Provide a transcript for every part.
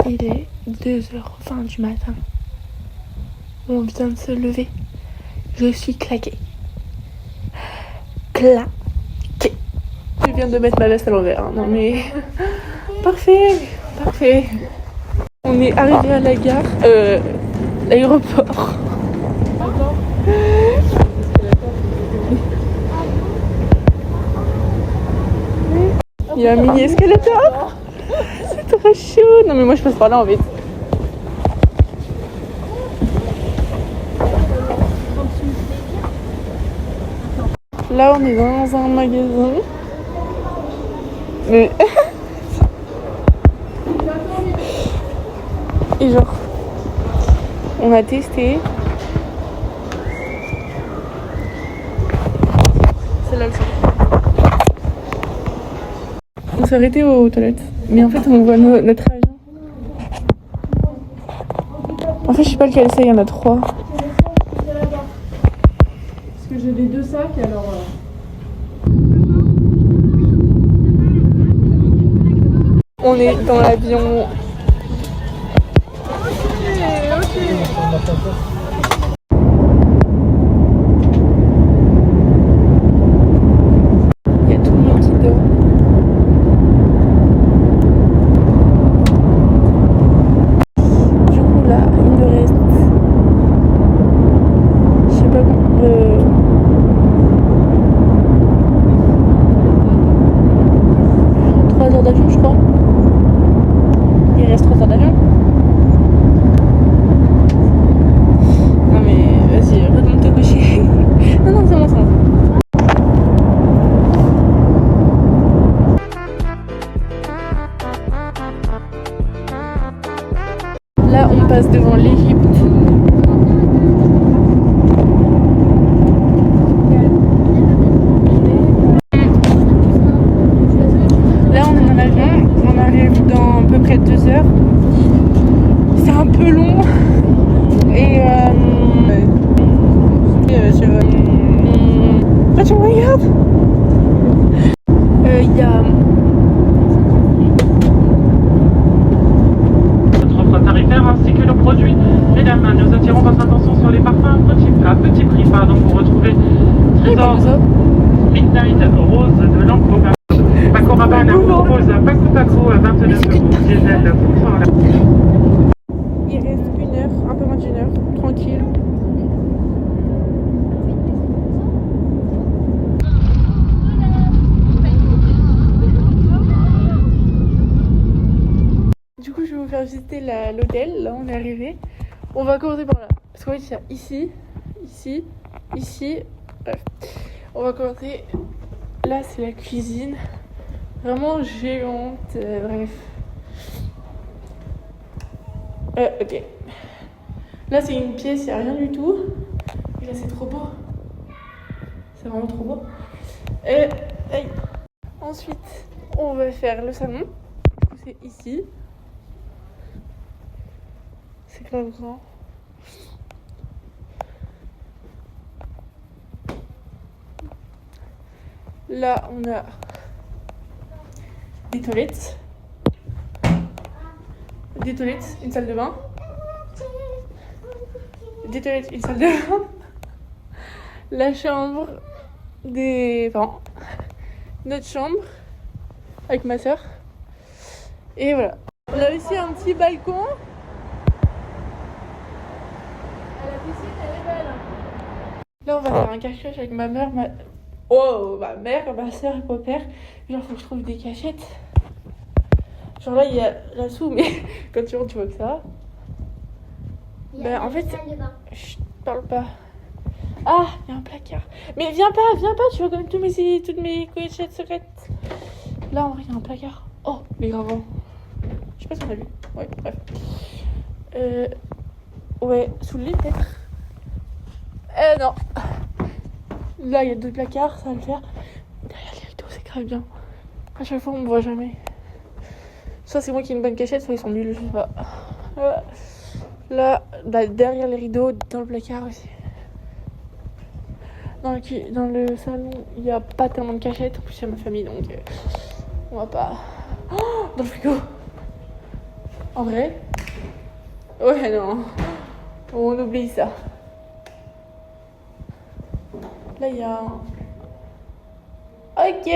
Il est 2h20 du matin. On vient de se lever. Je suis claquée. Claquée. Je viens de mettre ma veste à l'envers. Hein. Non mais... Parfait. Parfait. On est arrivé à la gare. L'aéroport. Il y a un mini escalator. C'est trop chaud. Non mais moi je passe par là en fait. Là on est dans un magasin. Mais... Et genre... On a testé. C'est là le son. On s'est arrêté aux toilettes. Mais en fait on voit notre agent. En fait je sais pas lequel c'est, il y en a 3. Parce que j'ai les 2 sacs alors... On est dans l'avion. Il y a tout le monde qui dort. Du coup là, il nous reste... Je sais pas comment... 3 heures d'avion je crois. Il reste 3 heures d'avion. Non mais vas-y, retourne te coucher. Non non, c'est bon, c'est bon. Là on passe devant l'Égypte. Là on est dans l'avion, on arrive dans à peu près 2 heures. C'est un peu long. Et ah, tu me regardes. Il y a... Notre offre tarifaire ainsi que le produit. Mesdames, nous attirons votre attention sur les parfums à petit prix. Vous retrouvez Trésor Midnight Rose de Lanco. Paco Rabanne vous propose Paco Paco à 29 € diesel. Il reste 1 heure, un peu moins d'1 heure, tranquille. Du coup, je vais vous faire visiter l'hôtel. Là, on est arrivé. On va commencer par là. Parce qu'en fait, il y a ici, ici, ici. Bref. On va commencer. Là, c'est la cuisine. Vraiment géante. Bref. Ok. Là, c'est une pièce, il n'y a rien du tout. Et là, c'est trop beau. C'est vraiment trop beau. Aïe. Ensuite, on va faire le salon. C'est ici. C'est grave grand. Là, on a des toilettes. Des toilettes, une salle de bain. Des toilettes, une salle de bain. La chambre des parents. Notre chambre avec ma soeur. Et voilà. On a aussi un petit balcon. La piscine, elle est belle. Là, on va faire un cache-cache avec ma mère, ma mère, ma soeur et mon père. Genre, faut que je trouve des cachettes. Genre là, il y a la sous, mais quand tu rentres, tu vois que ça. Ben, en fait, je parle pas. Ah, il y a un placard. Mais viens pas, tu vas connaître toutes mes cachettes secrètes. Là, en vrai, il y a un placard. Oh, les gravants. Je sais pas si on a vu. Ouais, bref. Ouais, sous le lit, peut-être. Non. Là, il y a 2 placards, ça va le faire. Derrière les rideaux, c'est grave bien. À chaque fois, on me voit jamais. Soit c'est moi qui ai une bonne cachette, soit ils sont nuls, je sais pas. Là, derrière les rideaux, dans le placard aussi. Dans le salon, il n'y a pas tellement de cachettes. En plus, il y a ma famille, donc on va pas... Oh, dans le frigo. En vrai? Ouais, non. On oublie ça. Là, il y a un... Ok.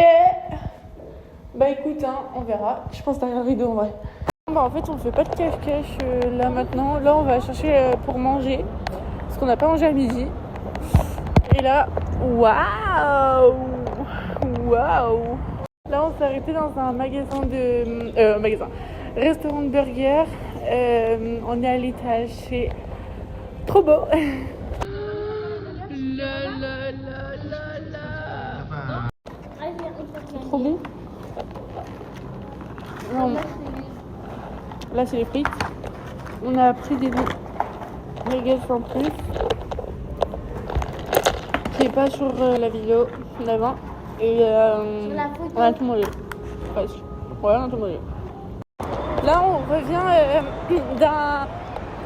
Bah écoute, hein, on verra. Je pense derrière le rideau, en vrai. Bah en fait, on fait pas de cache-cache là maintenant. Là, on va chercher pour manger. Parce qu'on n'a pas mangé à midi. Et là, waouh! Waouh! Là, on s'est arrêté dans un magasin de... restaurant de burgers. On est à l'étage. C'est trop beau. Trop bon. Non. Là, c'est les frites. On a pris des nuggets en plus. Qui est pas sur la vidéo d'avant. Et on a tout mangé. Presque. Ouais, on a tout mangé. Là, on revient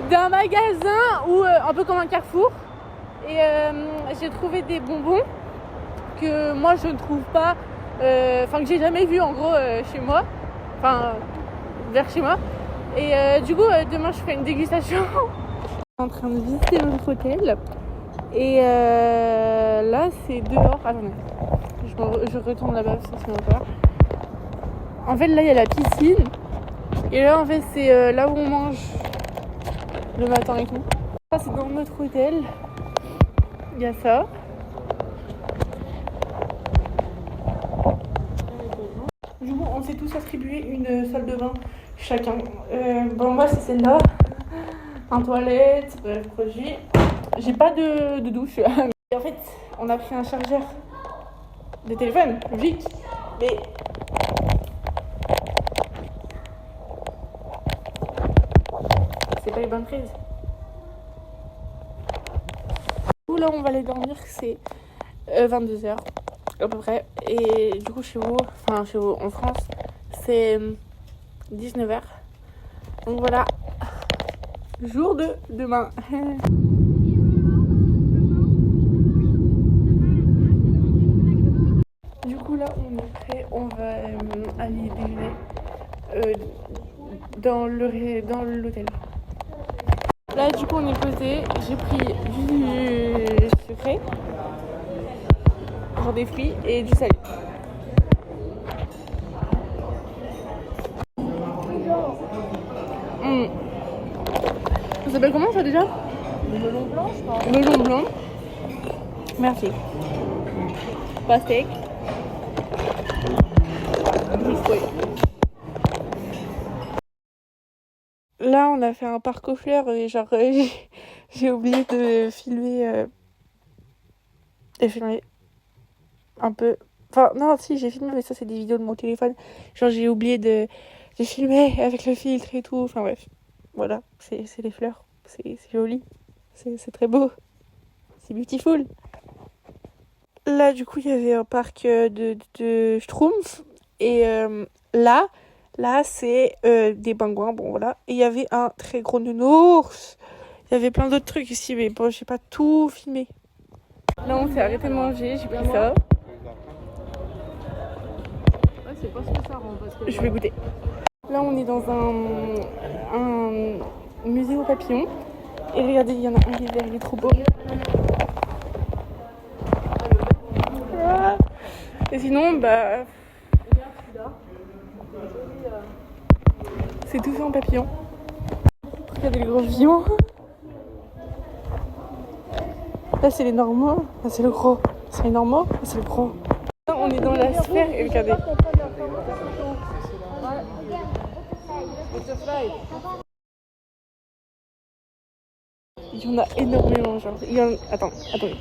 d'un magasin où, un peu comme un Carrefour. Et j'ai trouvé des bonbons que moi je ne trouve pas, que j'ai jamais vu en gros chez moi, vers chez moi. Et du coup, demain je ferai une dégustation. Je suis en train de visiter notre hôtel. Et là, c'est dehors. Attendez, je retourne là-bas parce que sinon pas. En fait, là, il y a la piscine. Et là, en fait, c'est là où on mange le matin et tout. Ça, c'est dans notre hôtel. Il y a ça. Du coup, on s'est tous attribué une salle de bain chacun. Bon, moi, c'est celle-là. Un toilette, bref, produit. J'ai pas de douche. Et en fait, on a pris un chargeur de téléphone, logique. Mais c'est pas les bonnes prises. Là, on va aller dormir, c'est 22h à peu près. Et du coup, chez vous, en France, c'est 19h. Donc voilà, jour de demain. Du coup, là, on est prêt. On va aller déjeuner dans l'hôtel. Là, du coup, on est posé. J'ai pris du sucré, genre des fruits, et du salé. Ça s'appelle comment ça déjà? Le melon blanc, je crois. Melon blanc. Merci. Pastèque. Là, on a fait un parc aux fleurs et genre j'ai oublié de filmer un peu. Enfin non, si j'ai filmé, mais ça c'est des vidéos de mon téléphone. Genre j'ai oublié de filmer avec le filtre et tout. Enfin bref, voilà, c'est les fleurs, c'est joli, c'est très beau, c'est beautiful. Là, du coup, il y avait un parc de Schtroumpfs et là, c'est des pingouins, bon voilà. Et il y avait un très gros nounours. Il y avait plein d'autres trucs ici, mais bon, j'ai pas tout filmé. Là, on s'est arrêté de manger, j'ai pris ça. Ouais, c'est pas ce que ça rend. Parce que Je vais goûter. Là, on est dans un musée aux papillons. Et regardez, il y en a un qui est vert, il est trop beau. Ah. Et sinon, bah... c'est tout fait en papillon. Regardez les gros papillons. Là, c'est les normaux. Là, c'est le gros. C'est les normaux. Là, c'est le gros. Là, on est dans la sphère et regardez. Il y en a énormément, genre. Attendez.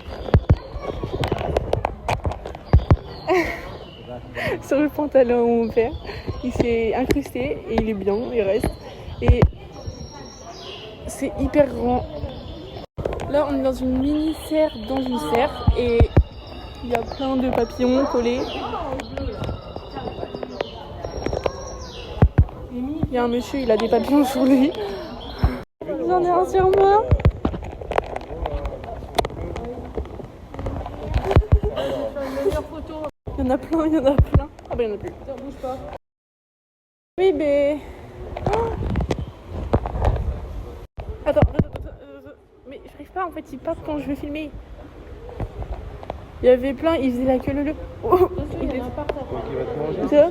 Sur le pantalon, mon père, il s'est incrusté et il est bien, il reste. Et c'est hyper grand. Là, on est dans une mini serre dans une serre et il y a plein de papillons collés. Il y a un monsieur, il a des papillons sur lui. J'en ai un sur moi. Il y en a plein. Ah bah il y en a plus. bouge pas. Oui, mais... en fait, ils partent quand je veux filmer. Il y avait plein, ils faisaient la queue leu. Oh, Il y en a par terre. Donc il va te manger, Ça c'est ça?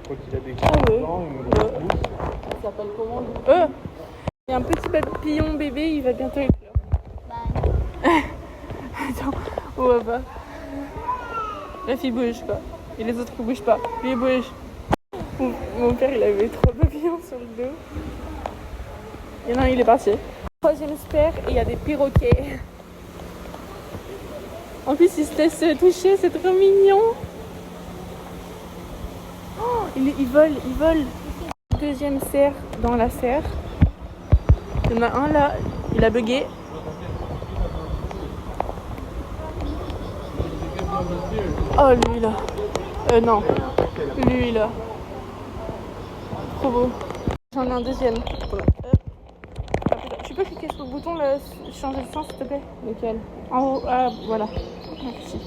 Faut qu'il a des Ah ouais. dents, une grosse bouche. Ça s'appelle comment lui? Il y a un petit papillon bébé, il va bientôt être là. Attends, on va pas. La fille bouge quoi. Et les autres ils bougent pas. Lui il bouge. Mon père il avait 3 papillons sur le dos. Et non, il est parti. Troisième sphère et il y a des perroquets. En plus ils se laissent toucher, c'est trop mignon. Oh, ils volent. Deuxième serre dans la serre. Il y en a un là, il a bugué. Oh lui là. Non. Lui là. Trop beau. J'en ai un deuxième. Hop. Tu peux cliquer sur le bouton là, changer de sens s'il te plaît? Lequel? En haut, ah voilà. Merci.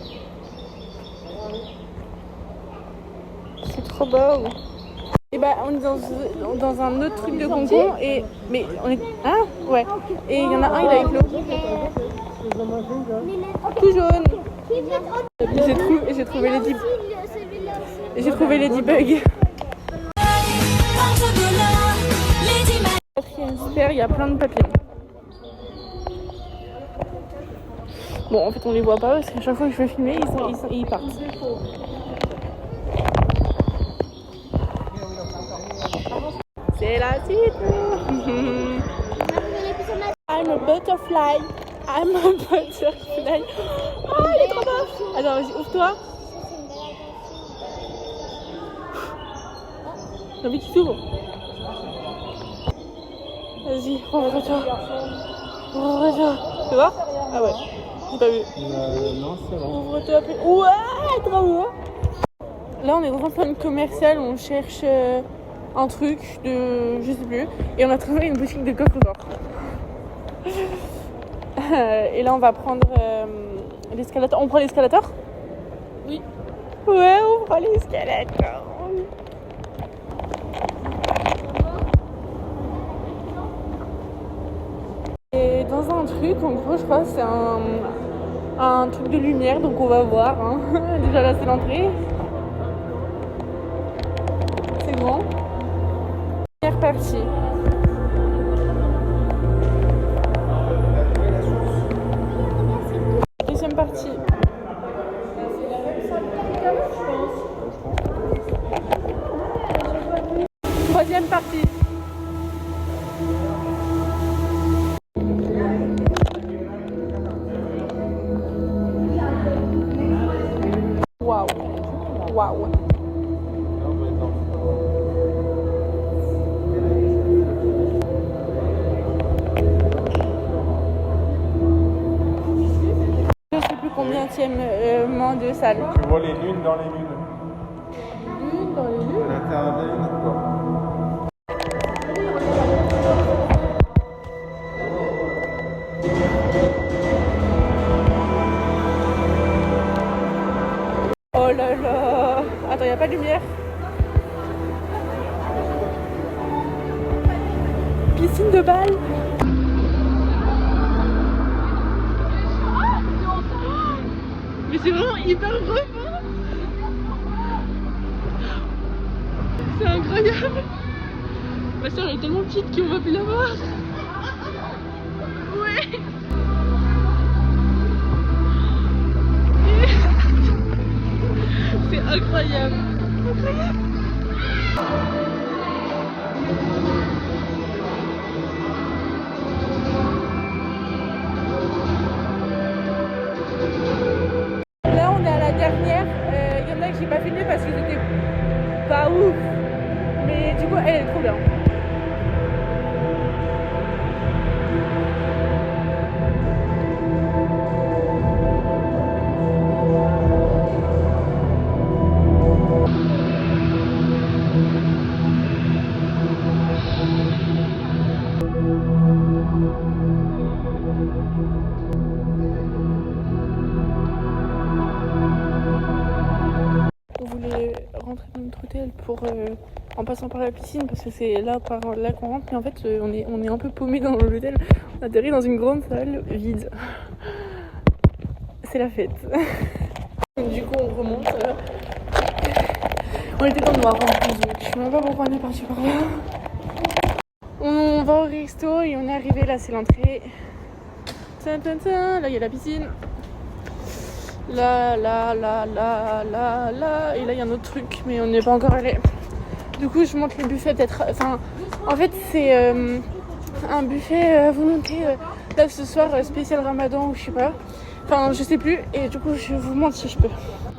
C'est trop beau. Et bah on est dans un autre truc de concon et mais on est hein ouais et il y en a un il a éclos. Tout jaune. J'ai trouvé Ladybug. Quatrième sphère, il y a plein de papillons. Bon en fait on les voit pas parce qu'à chaque fois que je veux filmer ils partent. C'est la suite. I'm a butterfly. I'm a butterfly. Oh, il est trop beau. Attends, vas-y, ouvre-toi. J'ai envie qu'il s'ouvre. Vas-y, ouvre-toi. Ouvre-toi. Tu vois? Ah ouais, j'ai pas vu. Non, c'est bon. Ouvre-toi. Ouais, trop beau. Là, on est dans un point commercial où on cherche un truc de je sais plus et on a trouvé une boutique de coffre-fort. Et là on va prendre l'escalator. On prend l'escalator? Oui. Ouais, on prend l'escalator. Et dans un truc, en gros je crois c'est un truc de lumière, donc on va voir hein. Déjà là c'est l'entrée. C'est grand. Première partie. Deuxième partie. Troisième partie. Waouh. Waouh. Combienième de salle. Tu vois les lunes dans les lunes. Lune dans les lunes. À l'intérieur de la lune, quoi. Oh là là. Attends, il n'y a pas de lumière. Piscine de balle. Mais c'est vraiment hyper rebond. C'est incroyable. Ma soeur est tellement petite qu'on va plus la voir. Ouais. C'est incroyable. Incroyable. Là on est à la dernière, il y en a que j'ai pas filmé parce qu'ils étaient pas ouf, mais du coup elle est trop bien. On voulait rentrer dans notre hôtel pour en passant par la piscine parce que c'est là par là qu'on rentre. Mais en fait, on est un peu paumé dans l'hôtel. On atterrit dans une grande salle vide. C'est la fête. Du coup, on remonte. On était dans le noir en plus, donc je sais même pas pourquoi on est parti par là. On va au resto et on est arrivé, là c'est l'entrée. Là il y a la piscine. Là, et là il y a un autre truc, mais on n'y est pas encore allé. Du coup, je vous montre le buffet peut-être. Enfin, en fait, c'est un buffet à volonté. Là ce soir, spécial Ramadan ou je sais pas. Enfin, je sais plus. Et du coup, je vous montre si je peux.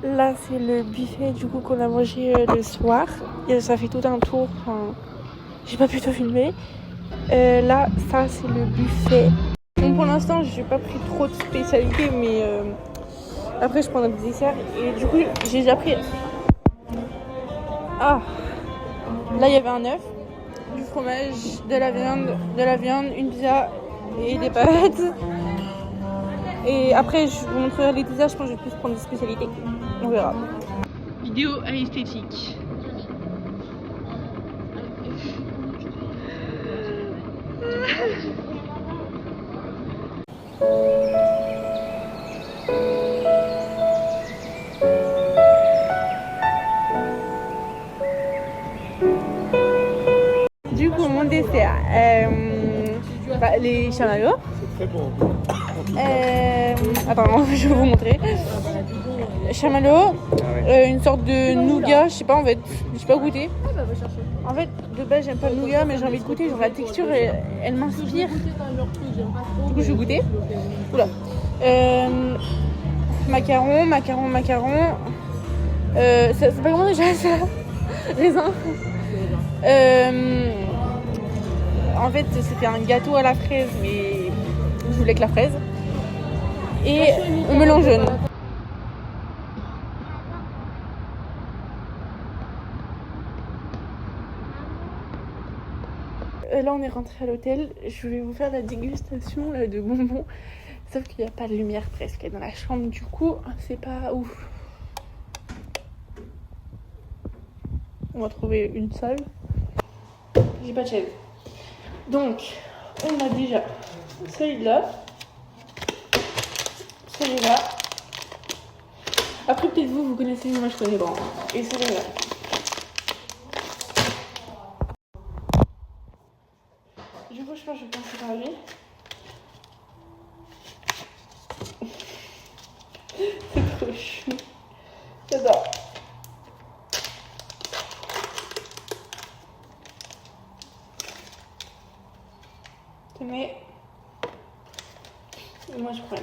Là, c'est le buffet du coup qu'on a mangé le soir. Et ça fait tout un tour. Enfin, j'ai pas pu tout filmer. Là, ça, c'est le buffet. Donc, pour l'instant, j'ai pas pris trop de spécialités, mais après, je prendrai des desserts. Et du coup, j'ai déjà pris. Ah! Là, il y avait un œuf, du fromage, de la viande, une pizza et des pâtes. Et après, je vous montrerai les desserts, je pense que je vais plus prendre des spécialités. On verra. Vidéo à esthétique. Du coup, mon dessert, les chamallows. C'est très bon. Attends, je vais vous montrer. Chamallow, une sorte de nougat, je sais pas en fait, j'ai pas goûté. En fait, de base, j'aime pas le nougat, mais j'ai envie de goûter. Genre la texture, elle m'inspire. Du coup, je vais goûter. Oula. Macaron. C'est pas comment déjà ça? Raisin. En fait, c'était un gâteau à la fraise, mais je voulais que la fraise. Et un melon jaune. Là, on est rentré à l'hôtel. Je vais vous faire la dégustation là, de bonbons. Sauf qu'il n'y a pas de lumière presque dans la chambre. Du coup, c'est pas ouf. On va trouver une salle. J'ai pas de chaise. Donc, on a déjà celui-là. Celui-là. Après, peut-être vous connaissez, mais moi je connais pas. Et celui-là. Du coup, je pense que je vais commencer par lui. C'est trop chou. J'adore. Tenez. Et moi, je prends.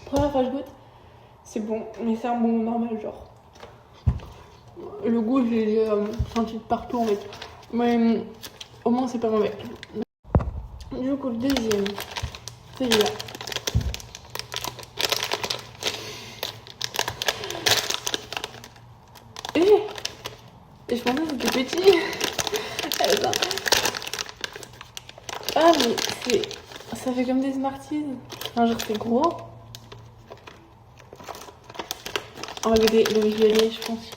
Première fois que je goûte, c'est bon, mais c'est un bon normal genre. Le goût, je l'ai senti de partout en fait. Mais au moins, c'est pas mauvais. Du coup, le deuxième, celui-là. Et je pensais que c'était petit. Attends. Ah, mais ça fait comme des Smarties. Enfin, genre, c'est gros. On va goûter le violet, je pense.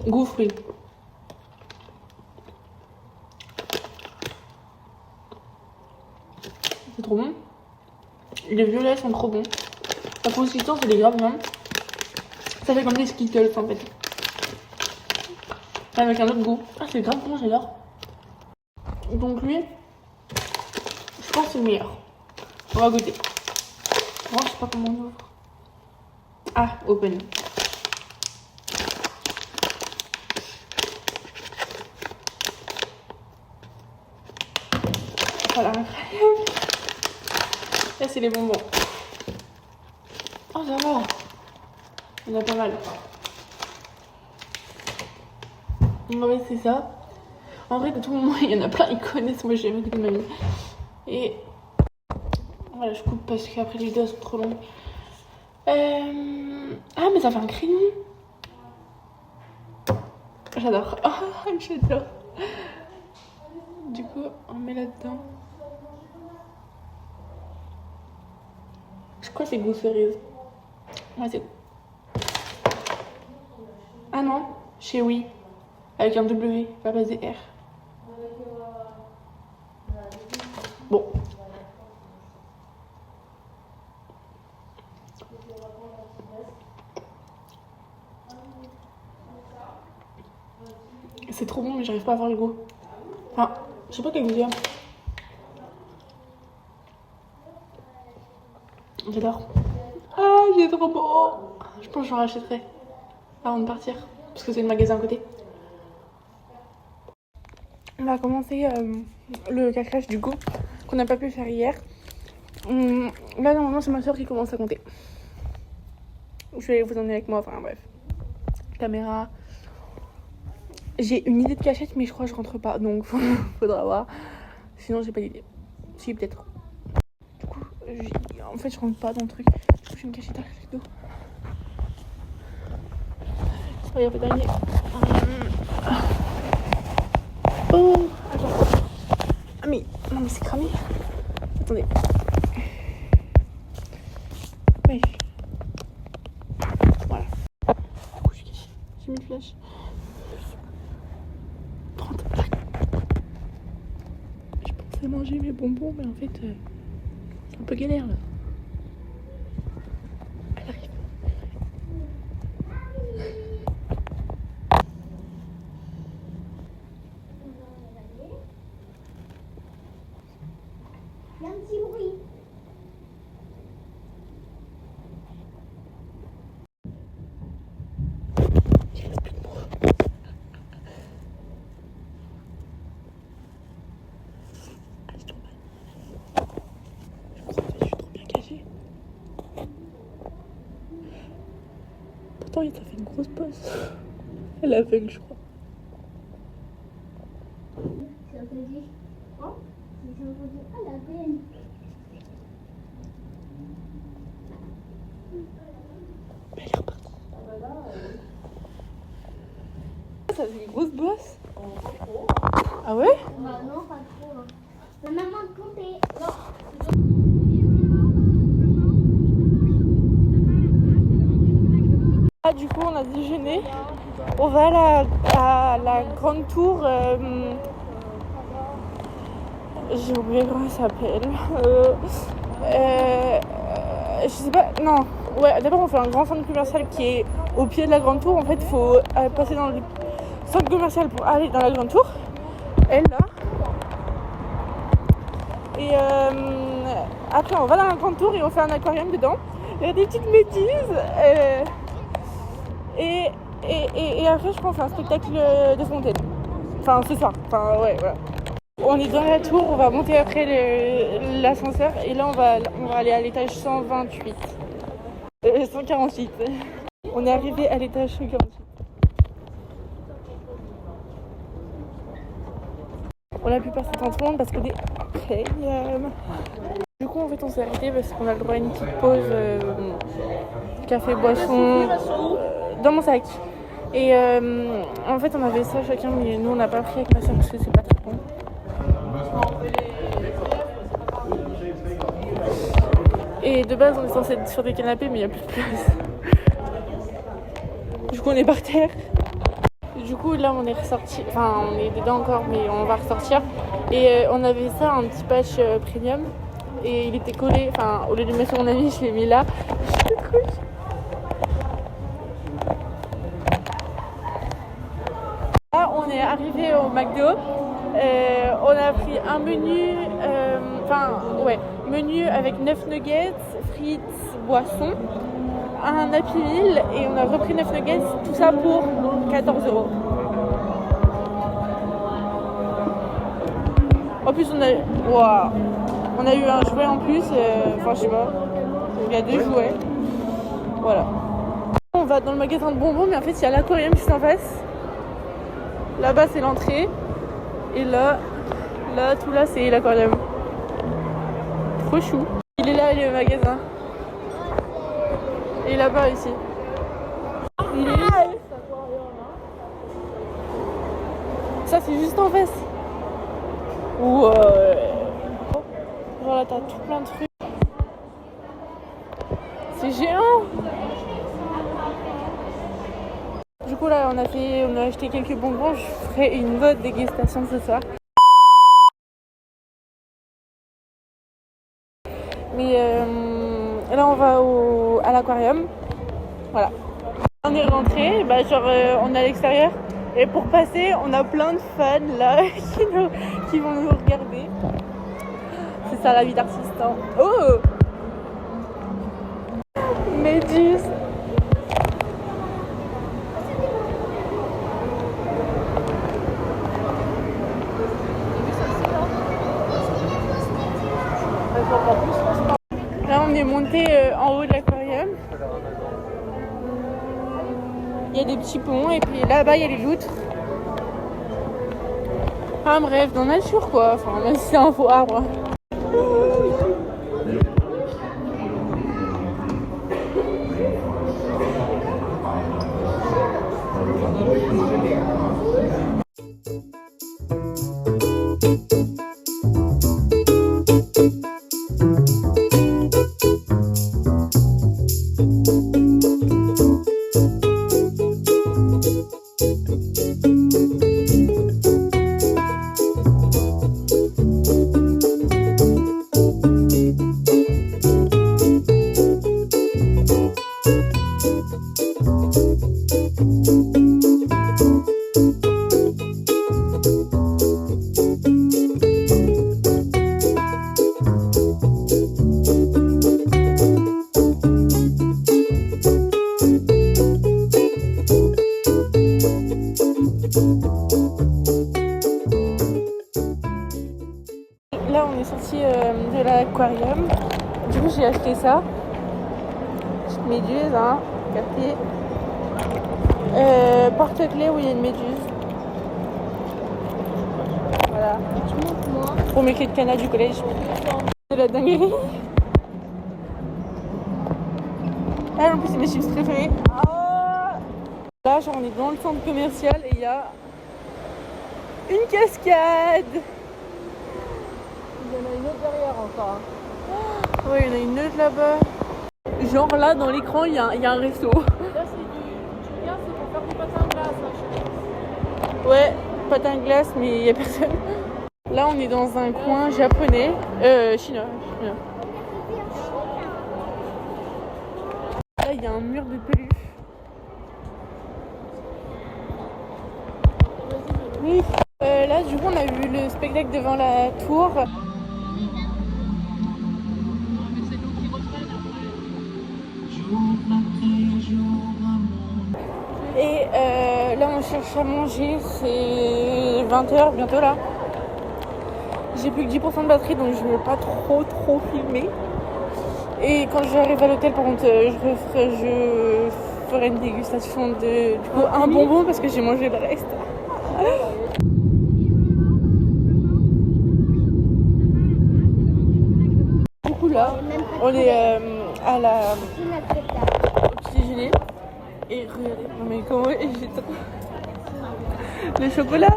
Goût fruit. C'est trop bon. Les violets sont trop bons. La consistance, elle est grave bien. Ça fait comme des Skittles en fait. Avec un autre goût. Ah, c'est grave bon, j'adore. Donc lui, je pense que c'est le meilleur. On va goûter. Moi, je sais pas comment on ouvre. Ah, open. Voilà, incroyable. Là, c'est les bonbons. Oh, ça va. Il y en a pas mal. En vrai, c'est ça. En vrai, de tout moment, il y en a plein, ils connaissent. Moi, j'ai jamais goûté de ma vie. Et voilà, je coupe parce qu'après les vidéos sont trop longues. Ah, mais ça fait un crayon. J'adore. Oh, j'adore. Du coup, on met là-dedans. Je crois que c'est goût cerise. Ouais, c'est. Ah non, chez Oui. Avec un W, pas basé R. Bon. C'est trop bon, mais j'arrive pas à avoir le goût. Enfin, je sais pas quel goût il y a. J'adore. Ah, il est trop beau. Je pense que j'en rachèterai avant de partir. Parce que c'est le magasin à côté. On va commencer le cache du coup, qu'on n'a pas pu faire hier. Là, normalement, c'est ma soeur qui commence à compter. Je vais vous emmener avec moi, enfin bref. Caméra. J'ai une idée de cachette, mais je crois que je rentre pas, donc faudra voir. Sinon, j'ai pas d'idée. Si, peut-être. Du coup, en fait, je rentre pas dans le truc. Du coup, je vais me cacher derrière le dos. Regarde, dernier. Oh, attends. Ah, mais non, mais c'est cramé. Attendez. Oui. Voilà. Du coup, je suis cachée. J'ai mis le flash. 30. Je pensais manger mes bonbons, mais en fait, c'est un peu galère là. Elle arrive. Il y a un petit bruit. Il reste plus de moi. Ah, je tombe mal. Je crois que je suis trop bien cachée. Pourtant, ça fait une grosse pause. Elle a fait, je crois. C'est un peu dit. Hein? C'est un peu dit. Ah, la peine. Elle est repartie. Ça fait une grosse bosse. Ah ouais? Bah non, pas trop. Hein. La maman de compter. Ah, du coup, on a déjeuné. On va à la grande tour. J'ai oublié comment elle s'appelle. Je sais pas. Non. Ouais, d'abord, on fait un grand centre commercial qui est au pied de la grande tour. En fait, il faut passer dans le centre commercial pour aller dans la grande tour. Elle, là. Et après, on va dans la grande tour et on fait un aquarium dedans. Il y a des petites méduses. Et après, je crois qu'on fait un spectacle de fontaine. Enfin, ce soir. Enfin, ouais, voilà. On est dans la tour, on va monter après l'ascenseur. Et là, on va aller à l'étage 128. 148. On est arrivé à l'étage 148. On a pu passer dans tout le monde parce qu'on est premium. Du coup, en fait, on s'est arrêté parce qu'on a le droit à une petite pause café, boisson dans mon sac. Et en fait, on avait ça chacun, mais nous, on n'a pas pris avec ma soeur parce que c'est pas très bon. Et de base, on est censé être sur des canapés, mais il n'y a plus de place. Du coup, on est par terre. Du coup, là, on est ressorti. Enfin, on est dedans encore, mais on va ressortir. Et on avait ça, un petit patch premium. Et il était collé. Enfin, au lieu de le mettre sur mon ami, je l'ai mis là. J'étais trop chou. Là, on est arrivé au McDo. On a pris un menu. Menu avec 9 nuggets, frites, boissons, un Happy Meal et on a repris 9 nuggets, tout ça pour 14 €. En plus, on a eu un jouet en plus, je sais pas, il y a 2 jouets. Voilà. On va dans le magasin de bonbons, mais en fait, il y a l'aquarium juste en face. Là-bas, c'est l'entrée. Et là, tout là, c'est l'aquarium. Trop chou. Il est là, il est au magasin. Et là-bas ici. Il est là. Ça c'est juste en face. Ouais. Genre là t'as tout plein de trucs. c'est géant. Du coup là on a acheté quelques bonbons. Je ferai une bonne dégustation ce soir. Mais là on va à l'aquarium. Voilà. On est rentré, on est à l'extérieur. Et pour passer, on a plein de fans là qui vont nous regarder. C'est ça la vie d'artiste. Hein. Oh, méduse. Là on est monté en haut de l'aquarium. Il y a des petits ponts et puis là-bas il y a les loutres. Enfin bref, dans la nature quoi. Enfin même si c'est un faux arbre. Là on est sorti de l'aquarium. Du coup j'ai acheté ça. Petite méduse, hein, capté. Porte-clés où il y a une méduse. Voilà. Tu montres moi. Pour mes clés de canne du collège. C'est la dinguerie. Ah en plus c'est mes chips préférés. Ah là genre on est dans le centre commercial et il y a une cascade. Il y en a une autre derrière encore. Ouais, il y en a une autre là-bas. Genre là, dans l'écran, il y a un resto. Là, tu regardes, c'est pour faire du patin de glace. Hein, Ouais, patin de glace, mais il n'y a personne. Là, on est dans un coin japonais. Chinois. Là, il y a un mur de peluche. Oui. Là, du coup, on a vu le spectacle devant la tour. Et là on cherche à manger, c'est 20h bientôt là. J'ai plus que 10% de batterie donc je ne veux pas trop filmer. Et quand j'arrive à l'hôtel par contre je ferai une dégustation de du coup, un bonbon parce que j'ai mangé le reste. Du coup là on est à la au petit déjeuner. Et regardez, non mais comment j'ai trop... Le chocolat.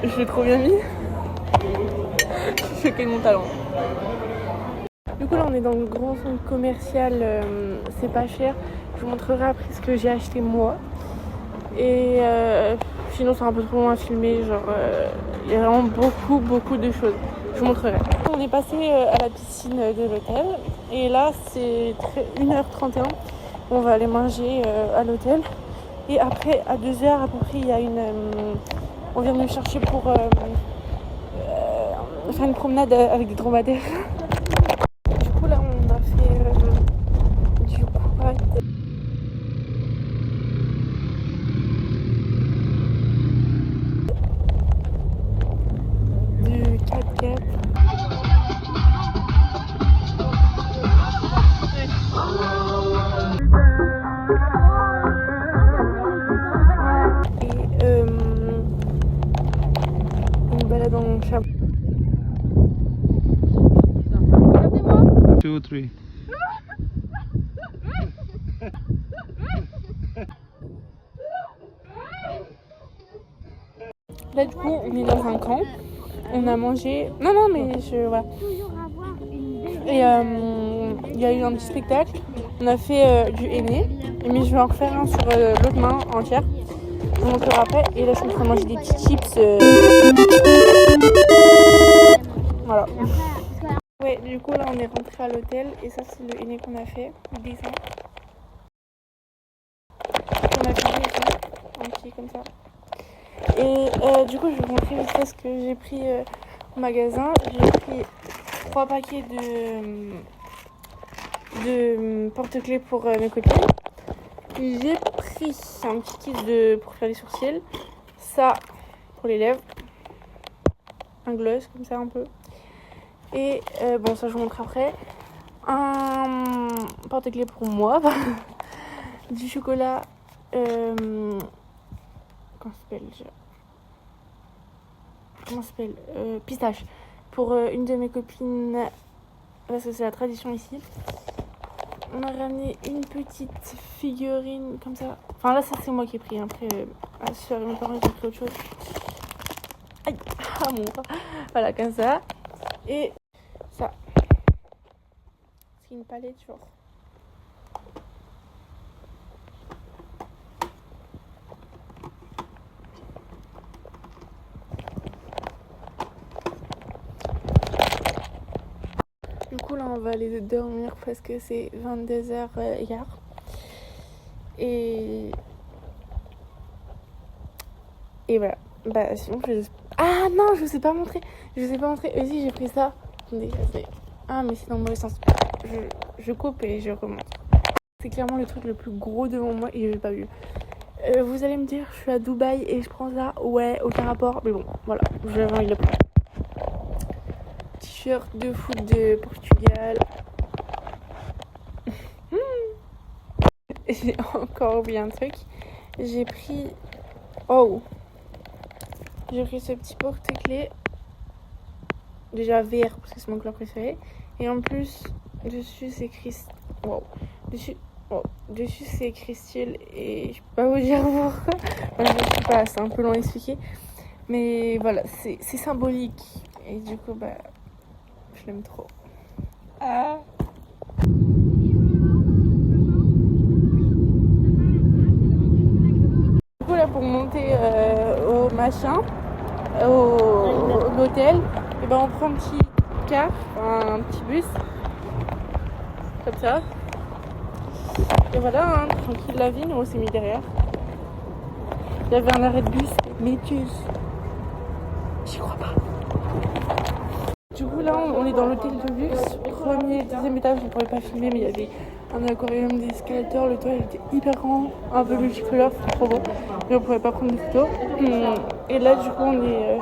Je l'ai trop bien mis. Je suis choquée de mon talent. Du coup là on est dans le grand centre commercial, c'est pas cher. Je vous montrerai après ce que j'ai acheté moi. Et sinon c'est un peu trop long à filmer, genre il y a vraiment beaucoup de choses. Je vous montrerai. On est passé à la piscine de l'hôtel et là c'est 1h31. On va aller manger à l'hôtel et après à 2h à peu près il y a une... on vient de me chercher pour faire une promenade avec des dromadaires. Du coup là on a fait du quad. Du 4x4. Une balade en chameau. 2, 3. Là du coup on est dans un camp On a mangé. Non, mais voilà. Toujours avoir une belle. Et il y a eu un petit spectacle. On a fait du henné. Mais je vais en refaire un sur l'autre main entière. Je vous montrerai après. Et là, je suis en train de manger des petits chips. Voilà. Ouais, du coup, là, on est rentré à l'hôtel. Et ça, c'est le henné qu'on a fait. Le dessin. On a fait un petit comme ça. Et du coup, je vais vous montrer vite fait ce que j'ai pris au magasin. J'ai pris 3 paquets de porte-clés pour mes copines. J'ai pris un petit kit pour faire les sourcils. Ça, pour les lèvres. Un gloss, comme ça, un peu. Et bon, ça, je vous montre après. Un porte-clés pour moi. Du chocolat. Comment ça s'appelle pistache. Pour une de mes copines. Parce que c'est la tradition ici. On a ramené une petite figurine comme ça. Enfin là, ça c'est moi qui ai pris. Après, sur mes parents ils ont pris autre chose. Aïe, ah mon bras. Voilà, comme ça. Et ça. C'est une palette genre. Du coup là on va aller dormir parce que c'est 22h hier. Et voilà. Bah sinon je... Ah non, je vous ai pas montré. Aussi j'ai pris ça. Attendez, ah mais c'est dans le mauvais sens. Je coupe et je remonte. C'est clairement le truc le plus gros de mon mois et je l'ai pas vu. Vous allez me dire je suis à Dubaï et je prends ça. Ouais, aucun rapport. Mais bon, voilà, j'avais envie de le prendre. T-shirt de foot de Portugal. J'ai encore oublié un truc. J'ai pris... Oh, j'ai pris ce petit porte-clés. Déjà vert parce que c'est mon couleur préférée. Et en plus, dessus c'est Christ... Wow. Dessus c'est Christelle et je peux pas vous dire pourquoi. Enfin, je sais pas, c'est un peu long à expliquer. Mais voilà, c'est symbolique. Et du coup, bah... Je l'aime trop. Ah. Du coup là pour monter au machin, au l'hôtel, et ben on prend un petit car, un petit bus, comme ça. Et voilà, hein, tranquille la vie, nous on s'est mis derrière. Il y avait un arrêt de bus, Métus. J'y crois pas. Du coup là on est dans l'hôtel de luxe, premier, deuxième étage, on ne pourrait pas filmer mais il y avait un aquarium d'escalator, le toit il était hyper grand, un peu multicolore, c'était trop beau, mais on ne pouvait pas prendre de photos. Et là du coup on est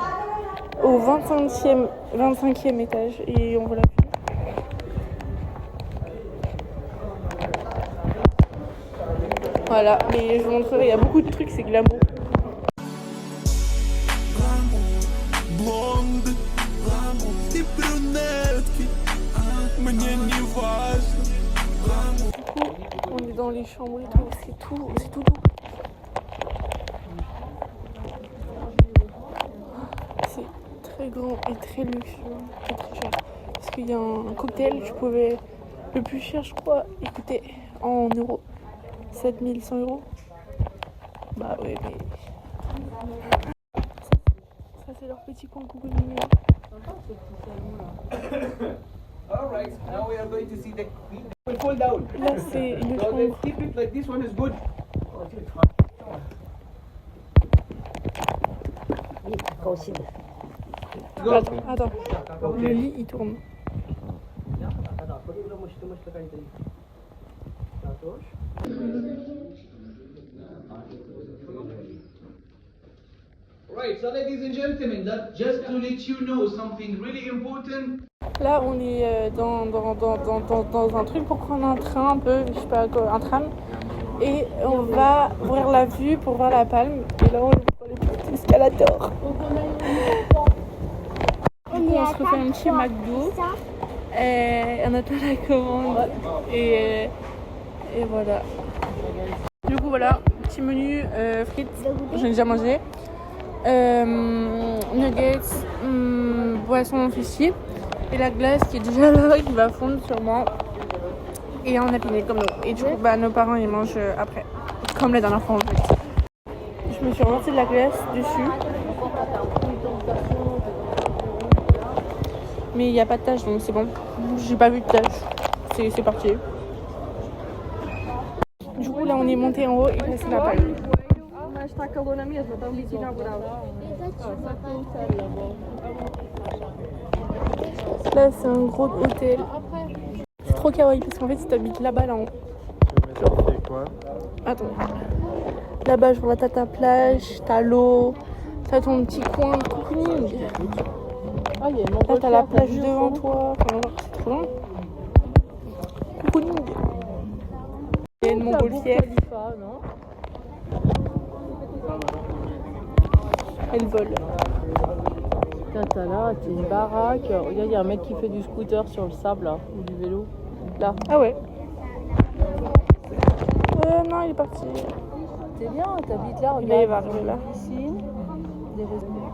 au 25e étage et on voit la vue. Voilà, mais je vous montrerai, il y a beaucoup de trucs, c'est glamour. Du coup, on est dans les chambres et tout, c'est tout beau. C'est très grand et très luxueux et très cher. Parce qu'il y a un cocktail, je pouvais, le plus cher je crois, il coûtait en euros 7100 €. Bah ouais, mais ça c'est leur petit coin coucou mignon. Alright, now we are going to see the queen. Will fall down. Là c'est une So chambre. let's keep it like this one is good. Go. Attends, le lit il tourne. Right, so ladies and gentlemen, that just to let you know something really important. Là on est dans un truc pour prendre un train un peu, je sais pas quoi, un tram. Et on va ouvrir la vue pour voir la palme. Et là on voit les petits escalators. On se refait un petit McDo. On attend la commande. Et voilà. Du coup voilà, petit menu frites, j'en ai déjà mangé. nuggets, boisson fichier et la glace qui est déjà là, qui va fondre sûrement. Et on a piné comme nous. Et du coup, nos parents ils mangent après, comme la dernière fois en fait. Je me suis reversé de la glace dessus. Mais il n'y a pas de tache donc c'est bon. J'ai pas vu de tache. C'est parti. Du coup là on est monté en haut et là c'est la paille. Là c'est un gros hôtel. C'est trop kawaii parce qu'en fait si t'habites là-bas là en haut. C'est quoi? Attends. Là-bas je vois t'as ta plage, t'as l'eau, t'as ton petit coin de cocooning. Là t'as la plage devant toi. Enfin, c'est trop long. Cocooning. Il y a une montgolfière. Elle vole. Putain, t'as là, c'est une baraque. Regarde, il y a un mec qui fait du scooter sur le sable là, ou du vélo. Là. Ah ouais. Non, il est parti. C'est bien, t'habites là, Il va regarde. arriver là. Piscine, des restaurants.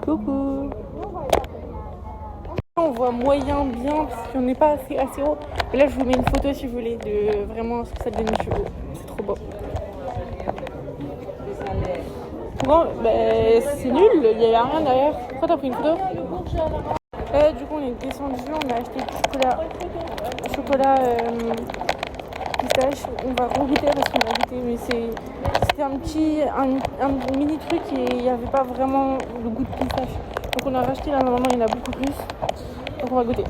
Coucou. On voit moyen bien parce qu'on n'est pas assez haut. Mais là, je vous mets une photo si vous voulez de vraiment ce que ça donne les chevaux. C'est trop beau. Bon, c'est nul, il n'y avait rien derrière. Pourquoi t'as pris une photo? Du coup, on est descendu, on a acheté du chocolat pistache. On va goûter parce qu'on a goûté, mais c'était un mini truc et il n'y avait pas vraiment le goût de pistache. Donc on a racheté là, normalement il y en a beaucoup plus. Donc on va goûter.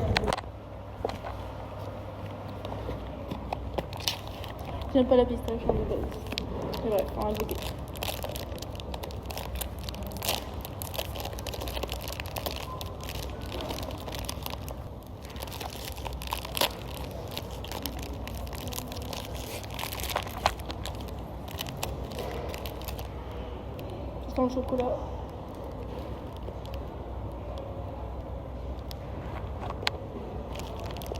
J'aime pas la pistache en base. C'est vrai, on va goûter. Dans le chocolat.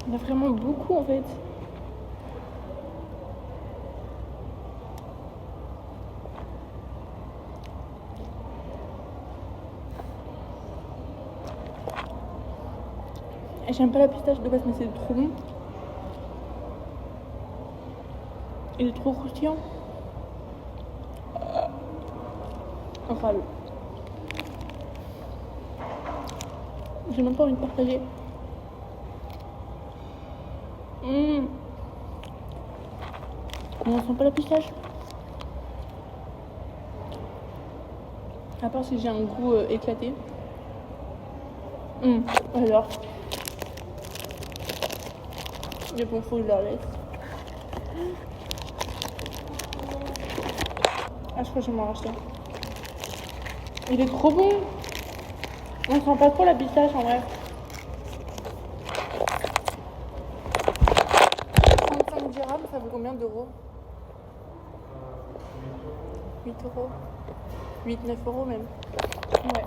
Il y en a vraiment beaucoup en fait. J'aime pas la pistache de base mais c'est trop bon. Il est trop croustillant. Incroyable. J'ai même pas envie de partager. Mais on sent pas la pistache. À part si j'ai un goût éclaté. Alors. Mais bon, faut que je leur laisse. Ah, je crois que je vais m'en racheter. Il est trop bon. On sent pas trop la pistache en vrai. 35 dirhams, ça vaut combien d'euros? 8 euros. 8, 9 euros même. Ouais.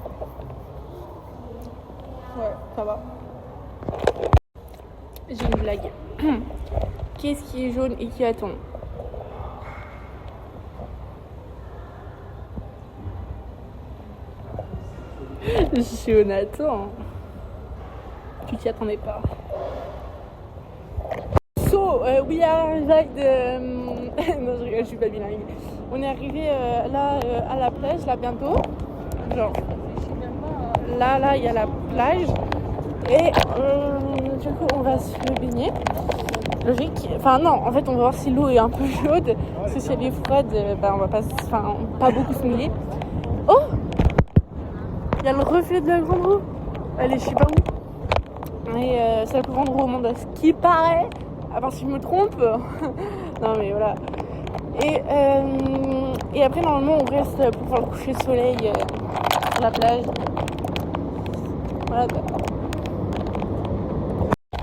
Ouais, ça va. J'ai une blague. Qu'est-ce qui est jaune et qui attend? Jonathan, tu t'y attendais pas. So, we are arrived. Non, je rigole, je suis pas bilingue. On est arrivé là à la plage, là bientôt. Genre, là, il y a la plage. Et du coup, on va se baigner. Logique. Enfin, non, en fait, on va voir si l'eau est un peu chaude. Parce que si elle est froide, on va pas beaucoup se mouiller. Oh! Il y a le reflet de la grande roue. Elle est je sais pas où. Et c'est la plus grande roue au monde, à ce qui paraît. À part si je me trompe. Non mais voilà. Et après normalement on reste pour voir le coucher de soleil sur la plage. Voilà quoi.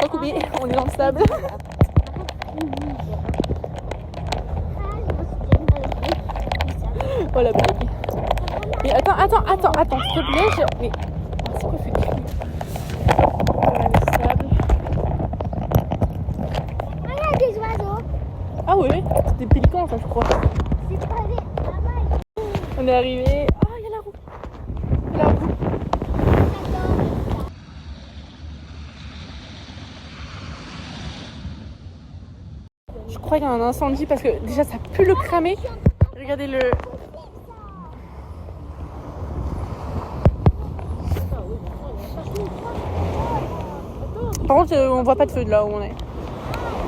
Oh Koubé, on est dans le sable. Oh la blague. Mais attends, s'il te plaît, mais c'est quoi ce truc? Le sable. Ah, il y a des oiseaux. Ah oui, c'est des pélicans ça je crois. C'est pas des... On est arrivé. Ah, Je crois qu'il y a un incendie parce que déjà ça pue le cramé. Regardez le... Par contre, on voit pas de feu de là où on est.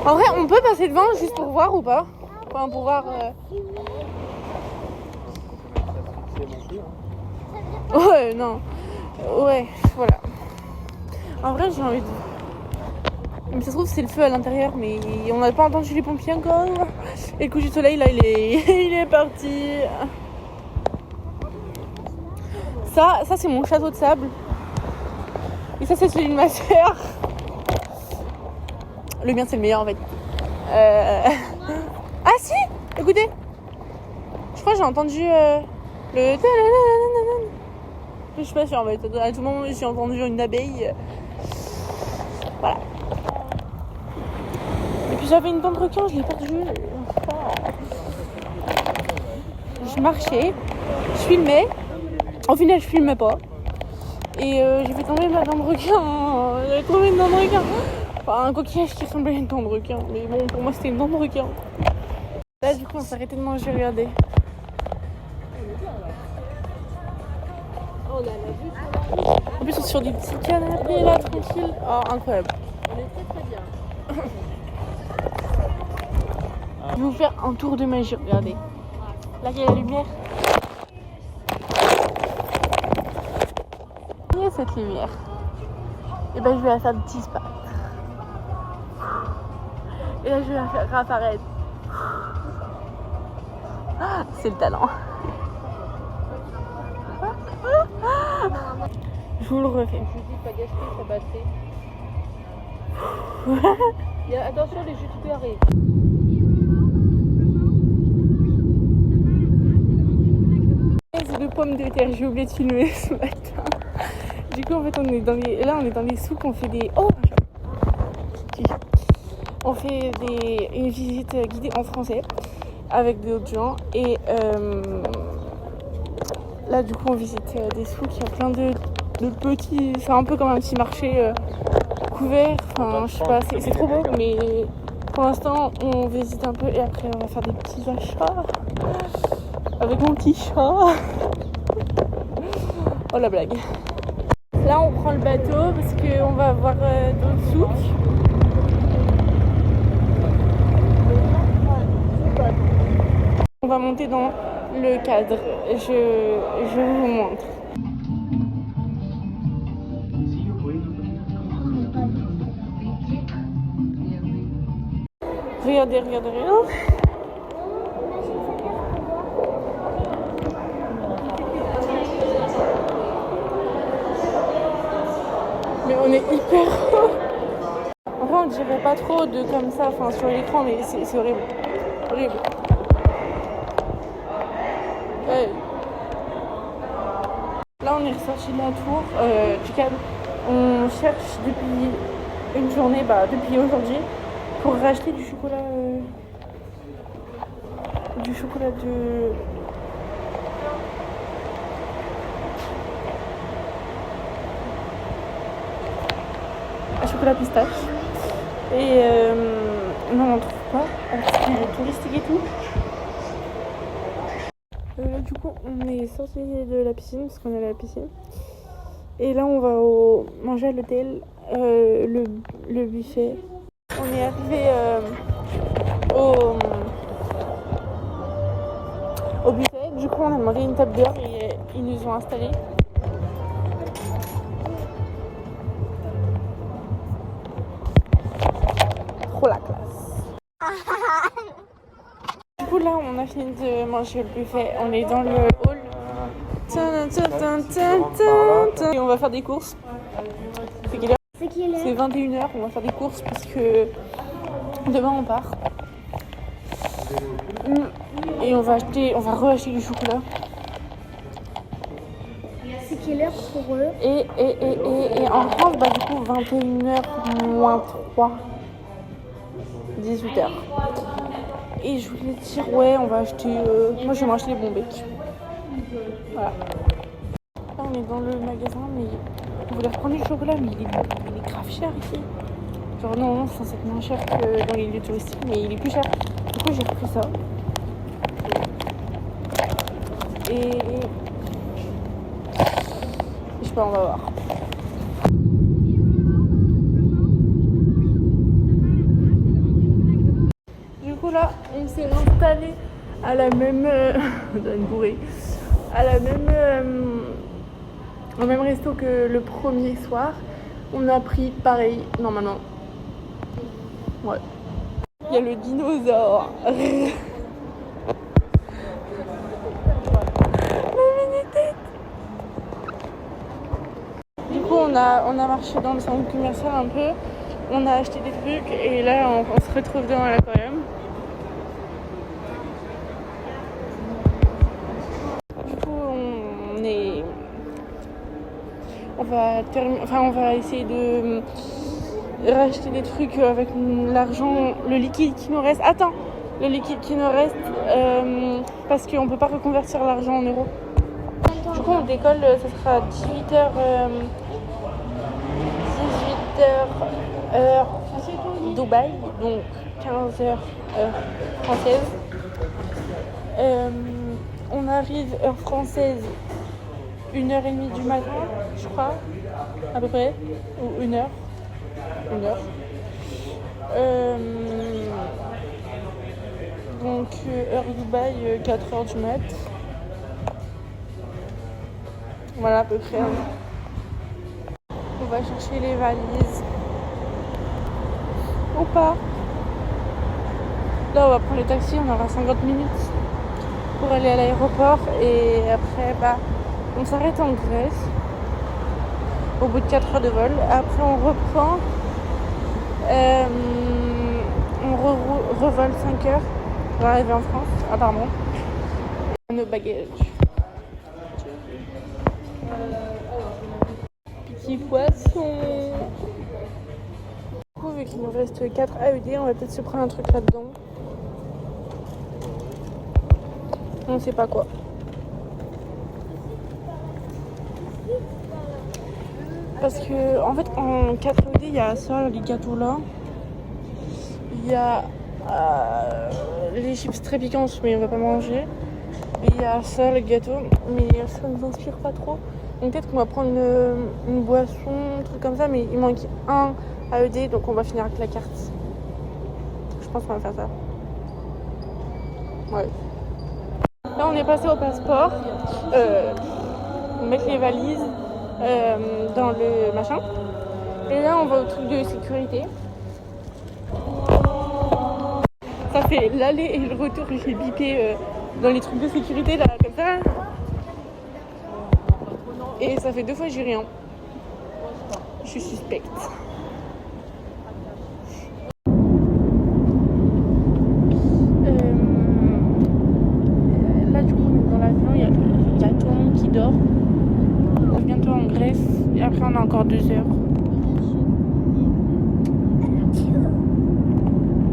En vrai, on peut passer devant juste pour voir ou pas? Enfin, pour voir... Ouais, non. Ouais, voilà. En vrai, j'ai envie de... Mais ça se trouve, c'est le feu à l'intérieur, mais on n'a pas entendu les pompiers encore. Et le coucher de soleil, là, il est parti. Ça c'est mon château de sable. Et ça, c'est celui de ma sœur. Le mien, c'est le meilleur, en fait. Ah si, écoutez. Je crois que j'ai entendu le... Je suis pas sûre, en fait. À tout moment, j'ai entendu une abeille. Voilà. Et puis j'avais une dent de requin, je l'ai perdue. Je marchais, je filmais. Au final, je filmais pas. Et j'ai fait tomber ma dent de requin. J'avais trouvé une dent de requin. Enfin, un coquillage qui ressemblait à une dent de requin. Mais bon, pour moi, c'était une dent de requin. Là, du coup, on s'est arrêté de manger, regardez. En plus, on est sur des petits canapés là, tranquille. Oh, incroyable. On est très très bien. Je vais vous faire un tour de magie, regardez. Là, il y a la lumière. Il y a cette lumière. Et ben, je vais la faire disparaître. Et là, je vais la faire réapparaître. Ah, c'est le talent. Je vous le refais. Je dis pas gaspiller sa batterie. Attention, les youtubeurs arrivent. De pommes de terre, j'ai oublié de filmer ce matin. Du coup, en fait, on est dans les souks, on fait des... Oh, on fait une visite guidée en français avec d'autres gens. Et là, du coup, on visite des souks. Il y a plein de petits... C'est un peu comme un petit marché couvert. Enfin, je sais pas, c'est trop beau. Mais pour l'instant, on visite un peu et après, on va faire des petits achats. Avec mon petit chat. Oh la blague. Là on prend le bateau parce qu'on va voir d'autres souks. On va monter dans le cadre. Je vous montre. Regardez. Mais on est hyper haut. En vrai, on dirait pas trop de comme ça, enfin sur l'écran, mais c'est horrible. Horrible. Ouais. Là, on est ressorti de la tour du cadre. On cherche depuis une journée, depuis aujourd'hui, pour racheter du chocolat. Du chocolat de. Chocolat pistache. Et non, on ne trouve pas parce qu'il est touristique et tout. Du coup, on est sorti de la piscine parce qu'on est à la piscine. Et là, on va manger à l'hôtel le buffet. On est arrivé au buffet. Du coup, on a demandé une table d'heure et ils nous ont installés. Trop la classe. Du coup là on a fini de manger le buffet, on est dans le hall. Et on va faire des courses. C'est quelle heure? C'est 21h, on va faire des courses parce que demain on part. Et on va re-acheter du chocolat. C'est quelle heure pour eux? Et en France, du coup 21h moins 3. 18h. Et je voulais dire, ouais, on va acheter. Moi, je vais m'acheter les bonbecs. Voilà. Là, on est dans le magasin, mais on voulait reprendre du chocolat, mais il est grave cher ici. Genre non, c'est censé être moins cher que dans les lieux touristiques, mais il est plus cher. Du coup j'ai repris ça. Et je sais pas, on va voir. Du coup là, on s'est installé à la même une bourrée, à la même au même resto que le premier soir. On a pris pareil, normalement. Ouais. Il y a le dinosaure. La mini-tête. Du coup, on a marché dans le centre commercial un peu. On a acheté des trucs et là, on se retrouve devant l'aquarium. Du coup, on va essayer de racheter des trucs avec l'argent, le liquide qui nous reste. Attends, le liquide qui nous reste parce qu'on peut pas reconvertir l'argent en euros. Du coup, on décolle, ça sera 18h heure Dubaï, donc 15h heure française. On arrive heure française 1h30 du matin, je crois, à peu près, ou 1h. Donc heure Dubaï, 4h du mat. Voilà à peu près. On va chercher les valises. Ou pas. Là on va prendre le taxi, on aura 50 minutes pour aller à l'aéroport. Et après on s'arrête en Grèce au bout de 4 heures de vol. Après on reprend. On revole 5 heures pour arriver en France, apparemment. Nos bagages. Petit poisson. Du coup, vu qu'il nous reste 4 AED, on va peut-être se prendre un truc là-dedans. On sait pas quoi. Parce que, en fait, en 4 AED, il y a ça, les gâteaux là. Il y a les chips très piquantes, mais on va pas manger. Et il y a ça, le gâteau, mais ça ne nous inspire pas trop. Donc peut-être qu'on va prendre une boisson, un truc comme ça, mais il manque un AED, donc on va finir avec la carte. Je pense qu'on va faire ça. Ouais. Là, on est passé au passeport. On met les valises dans le machin. Et là, on va au truc de sécurité. Ça fait l'aller et le retour que j'ai bipé dans les trucs de sécurité là, comme ça. Et ça fait 2 fois que j'ai rien. Je suis suspecte. Là du coup on est dans l'avion, il y a tout le monde qui dort. On est bientôt en Grèce et après on a encore 2 heures.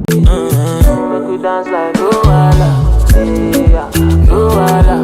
Make we dance like Luala, yeah, Luala.